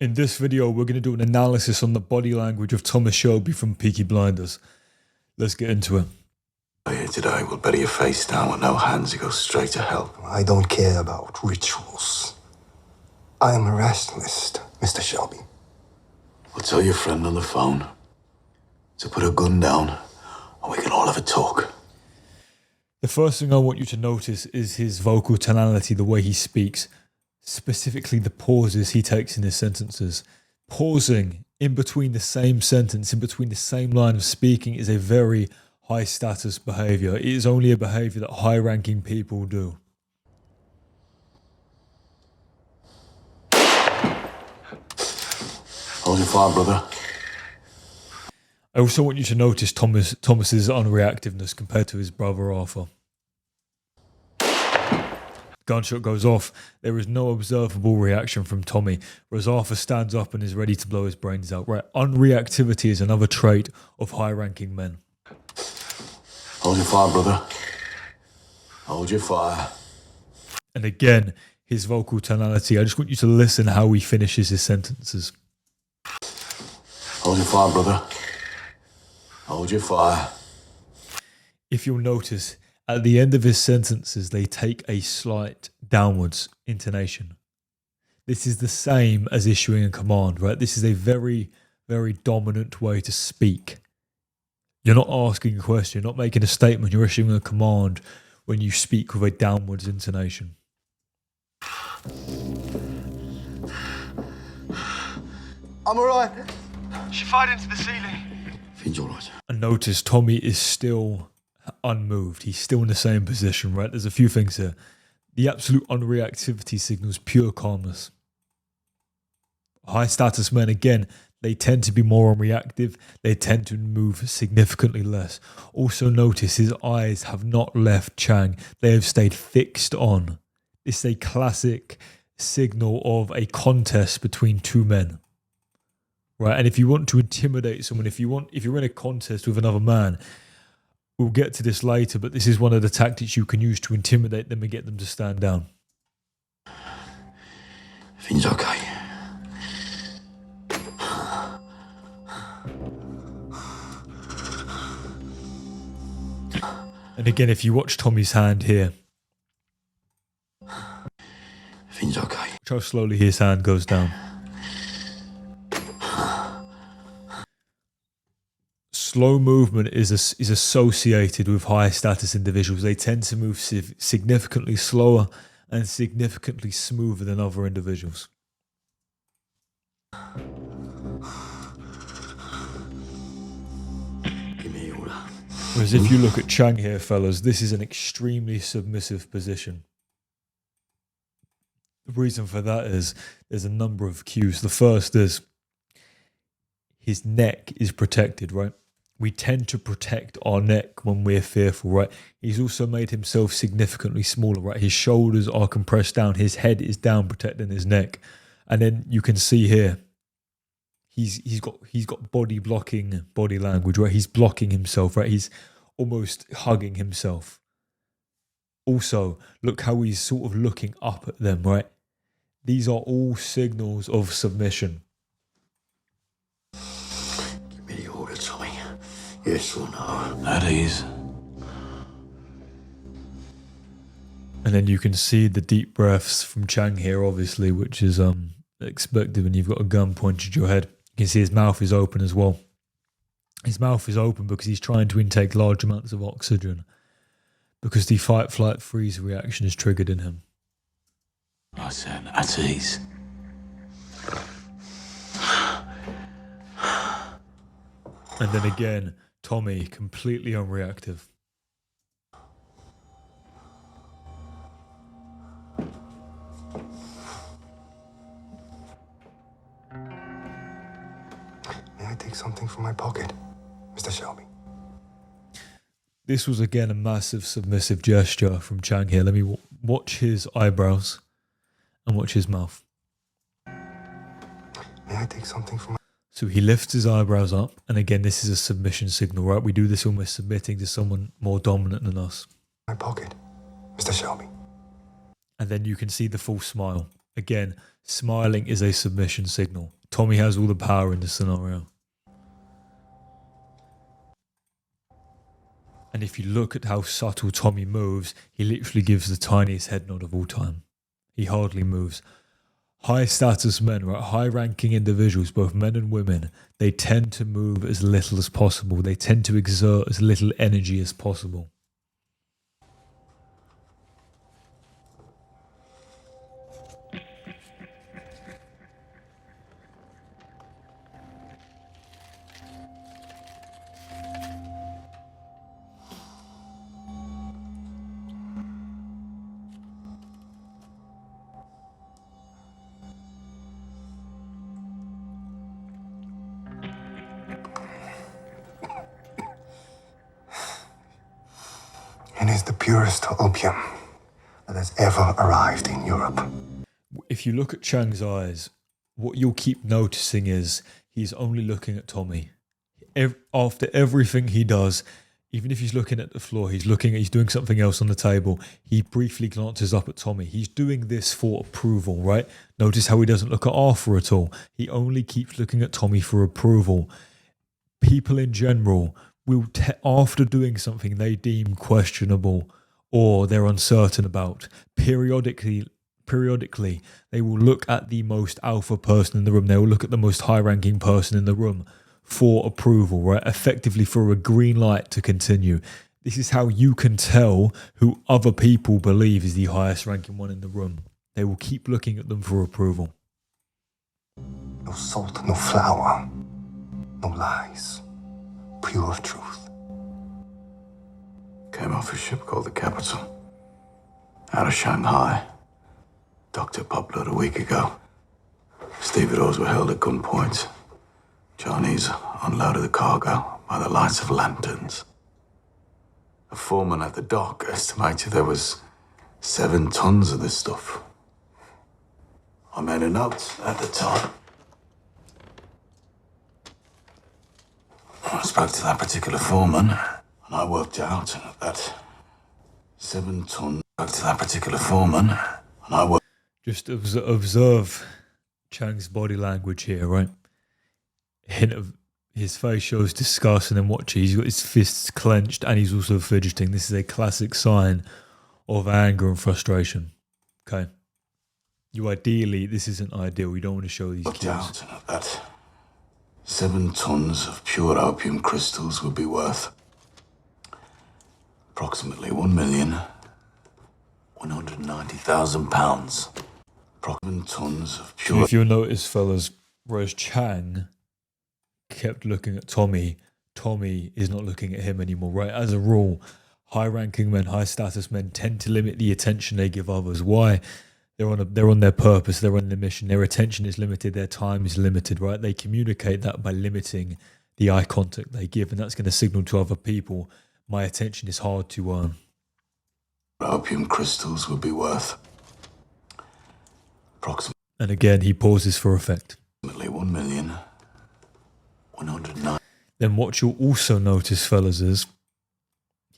In this video, we're going to do an analysis on the body language of Thomas Shelby from Peaky Blinders. Let's get into it. Here today, we'll bury your face down with no hands. You go straight to hell. I don't care about rituals. I am a rationalist, Mr. Shelby. We'll tell your friend on the phone to put a gun down and we can all have a talk. The first thing I want you to notice is his vocal tonality, the way he speaks, specifically the pauses he takes in his sentences. Pausing in between the same sentence, in between the same line of speaking, is a very high status behavior. It is only a behavior that high ranking people do. Hold your fire, brother. I also want you to notice Thomas's unreactiveness compared to his brother Arthur. Gunshot goes off. There is no observable reaction from Tommy, whereas Arthur stands up and is ready to blow his brains out. Right, unreactivity is another trait of high-ranking men. Hold your fire, brother. Hold your fire. And again, his vocal tonality. I just want you to listen how he finishes his sentences. Hold your fire, brother. Hold your fire. If you'll notice, at the end of his sentences, they take a slight downwards intonation. This is the same as issuing a command, right? This is a very, very dominant way to speak. You're not asking a question, you're not making a statement, you're issuing a command when you speak with a downwards intonation. I'm alright. She fired into the ceiling. Finn's all right. And notice Tommy is still unmoved. He's still in the same position, right? There's a few things here. The absolute unreactivity signals pure calmness. High status men, again, they tend to be more unreactive. They tend to move significantly less. Also notice his eyes have not left Chang. They have stayed fixed on. This is a classic signal of a contest between two men. Right? And if you want to intimidate someone, if you're in a contest with another man, we'll get to this later, but this is one of the tactics you can use to intimidate them and get them to stand down. Finn's okay. And again, if you watch Tommy's hand here, Finn's okay. watch how slowly his hand goes down. Slow movement is associated with high status individuals. They tend to move significantly slower and significantly smoother than other individuals. Give me your order. Whereas if you look at Chang here, fellas, this is an extremely submissive position. The reason for that is there's a number of cues. The first is his neck is protected, right? We tend to protect our neck when we're fearful, right? He's also made himself significantly smaller, right? His shoulders are compressed down. His head is down, protecting his neck. And then you can see here, he's got body blocking body language, right? He's blocking himself, right? He's almost hugging himself. Also, look how he's sort of looking up at them, right? These are all signals of submission. Give me the order, Tommy. Yes or no? At ease. And then you can see the deep breaths from Chang here, obviously, which is expected when you've got a gun pointed at your head. You can see his mouth is open as well. His mouth is open because he's trying to intake large amounts of oxygen because the fight, flight, freeze reaction is triggered in him. I said, at ease. And then again, Tommy, completely unreactive. May I take something from my pocket, Mr. Shelby? This was again a massive submissive gesture from Chang here. Let me watch his eyebrows and watch his mouth. May I take something from my... So he lifts his eyebrows up, and again, this is a submission signal, right? We do this when we're submitting to someone more dominant than us. My pocket, Mr. Shelby. And then you can see the full smile. Again, smiling is a submission signal. Tommy has all the power in this scenario. And if you look at how subtle Tommy moves, he literally gives the tiniest head nod of all time. He hardly moves. High status men, right? High ranking individuals, both men and women, they tend to move as little as possible. They tend to exert as little energy as possible. It is the purest opium that has ever arrived in Europe. If you look at Chang's eyes, what you'll keep noticing is he's only looking at Tommy. After everything he does, even if he's looking at the floor, he's doing something else on the table, he briefly glances up at Tommy. He's doing this for approval, right? Notice how he doesn't look at Arthur at all. He only keeps looking at Tommy for approval. People in general will, after doing something they deem questionable or they're uncertain about, periodically, they will look at the most alpha person in the room. They will look at the most high-ranking person in the room for approval, right? Effectively for a green light to continue. This is how you can tell who other people believe is the highest-ranking one in the room. They will keep looking at them for approval. No salt, no flour, no lies. Pure truth. Came off a ship called the Capital. Out of Shanghai. Docked at Poplar a week ago. Stevedores were held at gunpoint. Chinese unloaded the cargo by the lights of lanterns. The foreman at the dock estimated there was 7 tons of this stuff. I made a note at the time. I spoke to that particular foreman, and I worked out that 7 tons. Spoke to that particular foreman, and I worked. Just observe Chang's body language here, right? Hint of his face shows disgust, and then watch, he's got his fists clenched and he's also fidgeting. This is a classic sign of anger and frustration. Okay. This isn't ideal. You don't want to show these Worked cues. out that 7 tons of pure opium crystals would be worth approximately £1,190,000. Approximately tons of pure. If you'll notice, fellas, whereas Chang kept looking at Tommy, Tommy is not looking at him anymore, right? As a rule, high-ranking men, high-status men tend to limit the attention they give others. Why? They're on their purpose, they're on their mission, their attention is limited, their time is limited, right? They communicate that by limiting the eye contact they give, and that's going to signal to other people, my attention is hard to earn. Opium crystals would be worth approximately. And again, he pauses for effect. $1,109,000. Then what you'll also notice, fellas, is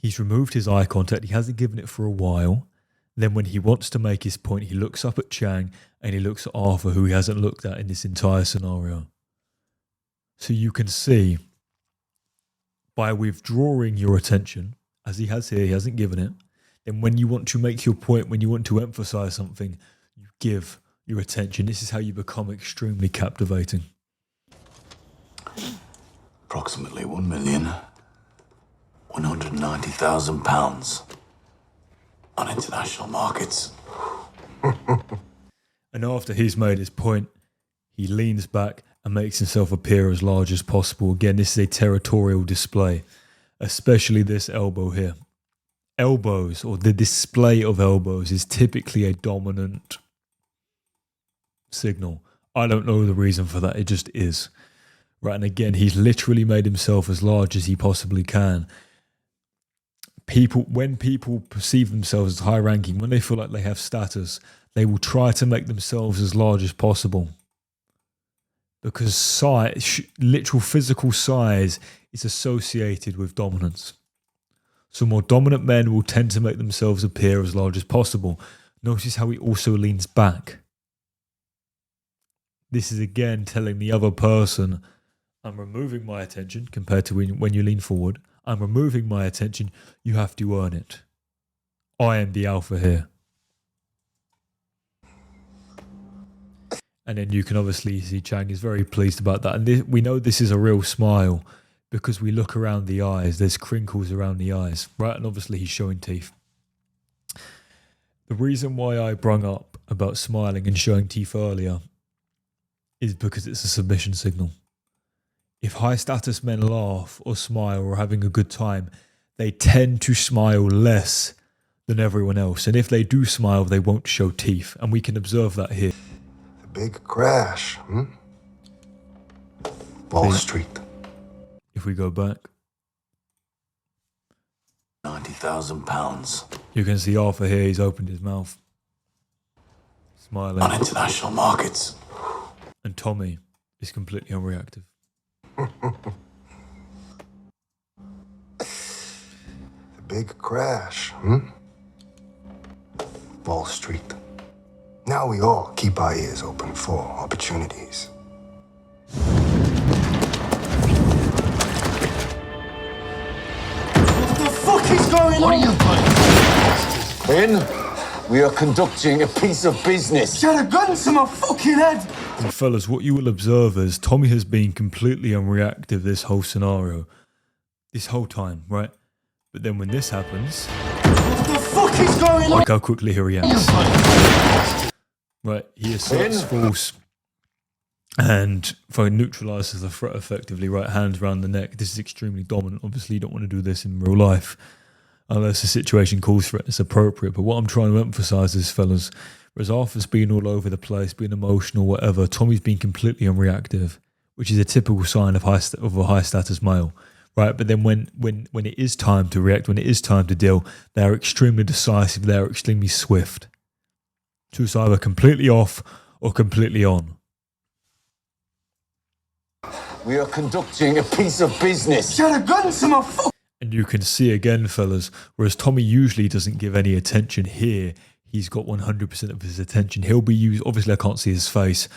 he's removed his eye contact. He hasn't given it for a while. Then when he wants to make his point, he looks up at Chang and he looks at Arthur, who he hasn't looked at in this entire scenario. So you can see, by withdrawing your attention, as he has here, he hasn't given it. Then when you want to make your point, when you want to emphasize something, you give your attention. This is how you become extremely captivating. Approximately £1,190,000 on international markets. And after he's made his point, he leans back and makes himself appear as large as possible. Again, this is a territorial display, especially this elbow here. Elbows, or the display of elbows, is typically a dominant signal. I don't know the reason for that. It just is. Right, and again, he's literally made himself as large as he possibly can. When people perceive themselves as high ranking, when they feel like they have status, they will try to make themselves as large as possible. Because size, literal physical size, is associated with dominance. So more dominant men will tend to make themselves appear as large as possible. Notice how he also leans back. This is again telling the other person, I'm removing my attention compared to when you lean forward. I'm removing my attention. You have to earn it. I am the alpha here. And then you can obviously see Chang is very pleased about that. And we know this is a real smile because we look around the eyes. There's crinkles around the eyes, right? And obviously he's showing teeth. The reason why I brung up about smiling and showing teeth earlier is because it's a submission signal. If high status men laugh or smile or are having a good time, they tend to smile less than everyone else. And if they do smile, they won't show teeth. And we can observe that here. The big crash, Wall Street. If we go back, £90,000 you can see Arthur here, he's opened his mouth, smiling. on international markets. And Tommy is completely unreactive. The big crash, Wall Street. Now we all keep our ears open for opportunities. What the fuck is going on? Finn, we are conducting a piece of business. Shut a gun to my fucking head! And fellas, what you will observe is Tommy has been completely unreactive this whole scenario, this whole time, right? But then when this happens, What the fuck is going on? look how quickly he reacts. Right, he asserts force and neutralizes the threat effectively, right? Hands around the neck. This is extremely dominant. Obviously, you don't want to do this in real life unless the situation calls for it. It's appropriate. But what I'm trying to emphasize is, fellas, whereas Arthur's been all over the place, being emotional, whatever, Tommy's been completely unreactive, which is a typical sign of a high status male, right? But then when it is time to react, when it is time to deal, they are extremely decisive, they are extremely swift. So it's either completely off or completely on. We are conducting a piece of business. Shut a gun to my fuck. And you can see again, fellas, whereas Tommy usually doesn't give any attention here, he's got 100% of his attention. He'll be using, obviously I can't see his face,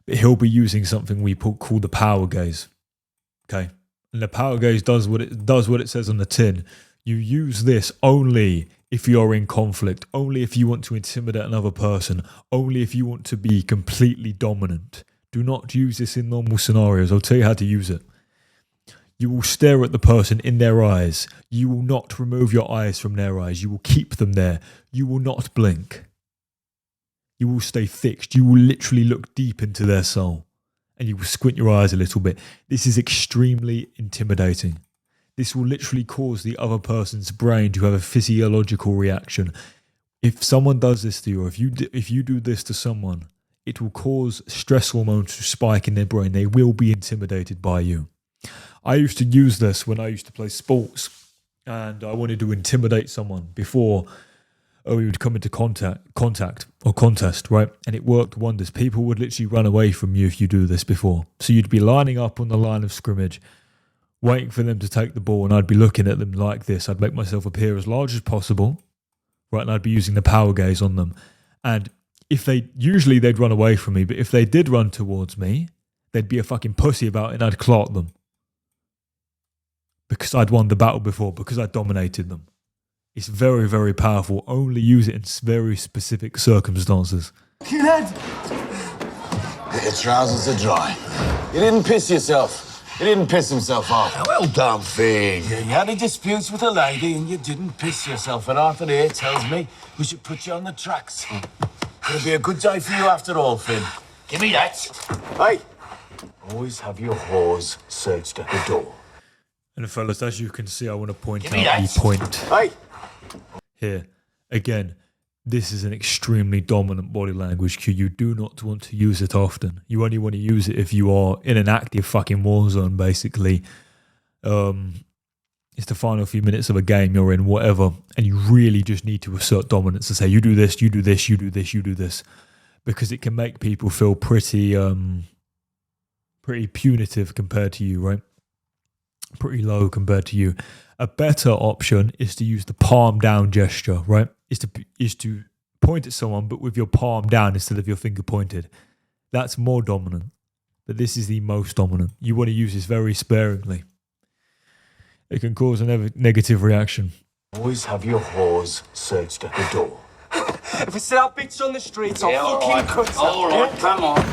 but he'll be using something we call the power gaze. Okay? And the power gaze does what it says on the tin. You use this only if you're in conflict, only if you want to intimidate another person, only if you want to be completely dominant. Do not use this in normal scenarios. I'll tell you how to use it. You will stare at the person in their eyes. You will not remove your eyes from their eyes. You will keep them there. You will not blink. You will stay fixed. You will literally look deep into their soul. And you will squint your eyes a little bit. This is extremely intimidating. This will literally cause the other person's brain to have a physiological reaction. If someone does this to you, or if you do this to someone, it will cause stress hormones to spike in their brain. They will be intimidated by you. I used to use this when I used to play sports and I wanted to intimidate someone before we would come into contact or contest, right? And it worked wonders. People would literally run away from you if you do this before. So you'd be lining up on the line of scrimmage, waiting for them to take the ball, and I'd be looking at them like this. I'd make myself appear as large as possible, right? And I'd be using the power gaze on them. And usually they'd run away from me, but if they did run towards me, they'd be a fucking pussy about it and I'd clock them. Because I'd won the battle before, because I dominated them. It's very, very powerful. Only use it in very specific circumstances. Fucking head. Your trousers are dry. You didn't piss yourself. He didn't piss himself off. Well done, Finn. You had a dispute with a lady and you didn't piss yourself. And Arthur here tells me we should put you on the tracks. It'll be a good day for you after all, Finn. Give me that. Hey! Always have your whores searched at the door. And fellas, as you can see, I want to point Give me out that. the point Hey! here. Again, this is an extremely dominant body language cue. You do not want to use it often. You only want to use it if you are in an active fucking war zone, basically. It's the final few minutes of a game you're in, whatever, and you really just need to assert dominance to say, you do this, you do this, you do this, you do this. Because it can make people feel pretty punitive compared to you, right? Pretty low compared to you. A better option is to use the palm down gesture, right? Is to point at someone, but with your palm down instead of your finger pointed. That's more dominant. But this is the most dominant. You want to use this very sparingly. It can cause a negative reaction. Always have your whores searched at the door. If we set out bitches on the streets, I'll all fucking right, cut all them. right, come on.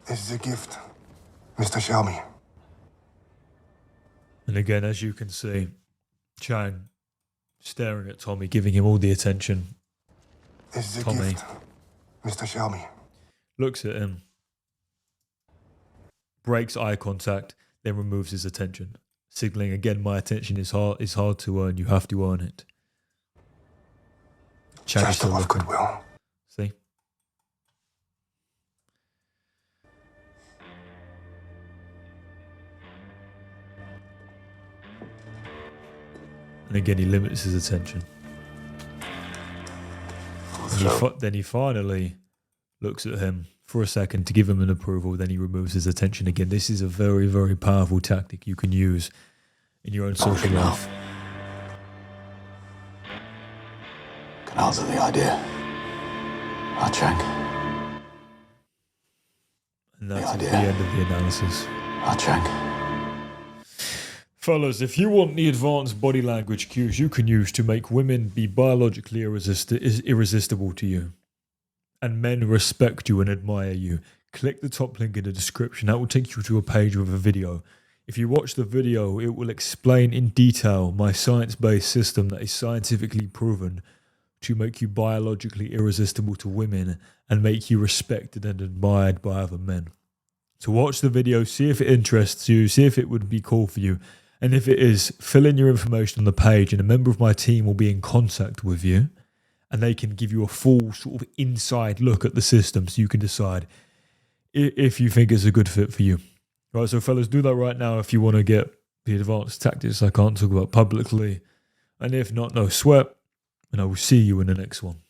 This is a gift, Mr. Shelby. And again, as you can see, Chang staring at Tommy, giving him all the attention. This is a Tommy gift, Mr. Shelby. looks at him, breaks eye contact, then removes his attention, signaling again, my attention is hard to earn. You have to earn it. Chang is Gesture still of looking. goodwill. See? And again, he limits his attention. Then he finally looks at him for a second to give him an approval. Then he removes his attention again. This is a very, very powerful tactic you can use in your own social life. Canals are the idea. Chang. And that's idea. the end of the analysis. Chang. Fellas, if you want the advanced body language cues you can use to make women be biologically irresistible to you, and men respect you and admire you, click the top link in the description. That will take you to a page with a video. If you watch the video, it will explain in detail my science-based system that is scientifically proven to make you biologically irresistible to women and make you respected and admired by other men. So watch the video, see if it interests you, see if it would be cool for you. And if it is, fill in your information on the page and a member of my team will be in contact with you and they can give you a full sort of inside look at the system so you can decide if you think it's a good fit for you. Right, so fellas, do that right now if you want to get the advanced tactics I can't talk about publicly. And if not, no sweat. And I will see you in the next one.